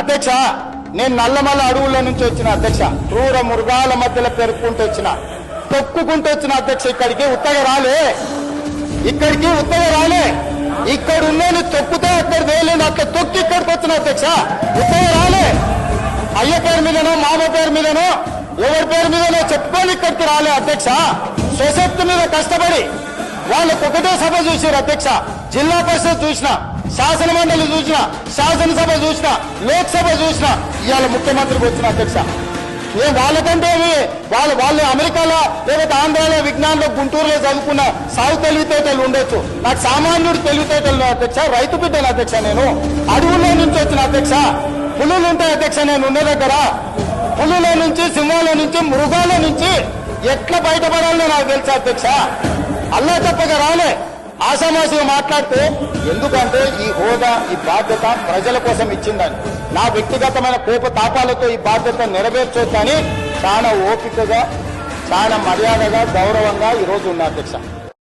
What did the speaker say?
అధ్యక్ష, నేను నల్లమల్ల అడవుల నుంచి వచ్చిన అధ్యక్ష, క్రూర మృగాల మధ్యలో పెరుక్కుంటూ వచ్చిన, తొక్కుకుంటూ వచ్చిన అధ్యక్ష. ఇక్కడికి ఉత్తగా రాలే, ఇక్కడ ఉన్నోని తొక్కుతే అక్కడ వేయలేదు, అట్లా తొక్కి ఇక్కడికి వచ్చిన అధ్యక్ష. ఉత్తగా రాలే, అయ్య పేరు మీదనో మామ పేరు మీదనో ఎవరి పేరు మీదనో చెప్పుకొని ఇక్కడికి రాలే అధ్యక్ష. స్వశక్తి మీద కష్టపడి వాళ్ళకు ఒకటే సభ చూసారు అధ్యక్ష. జిల్లా పరిషత్ చూసిన, శాసన మండలి చూసిన, శాసనసభ చూసిన, లోక్సభ చూసిన, ఇవాళ ముఖ్యమంత్రికి వచ్చిన అధ్యక్ష. ఏం వాళ్ళకంటే వాళ్ళు అమెరికాలో లేకపోతే ఆంధ్రాలో విజ్ఞానంలో గుంటూరులో చదువుకున్న సాగు తెలివితేటలు ఉండొచ్చు, నాకు సామాన్యుడు తెలివితేటలు అధ్యక్ష. రైతు బిడ్డను అధ్యక్ష, నేను అడవుల్లో నుంచి వచ్చిన అధ్యక్ష. పులులు ఉంటాయి అధ్యక్ష నేను ఉన్న దగ్గర, పులుల నుంచి, సింహాల నుంచి, మృగాల నుంచి ఎట్లా బయటపడాలో నాకు తెలుసు అధ్యక్ష. అల్లా తప్పగా రాలే, ఆషామాషిగా మాట్లాడితే. ఎందుకంటే ఈ హోదా, ఈ బాధ్యత ప్రజల కోసం ఇచ్చిందని, నా వ్యక్తిగతమైన కోప తాపాలతో ఈ బాధ్యత నెరవేర్చొద్దని చాలా ఓపికగా, చాలా మర్యాదగా, గౌరవంగా ఈరోజు ఉన్న అధ్యక్ష.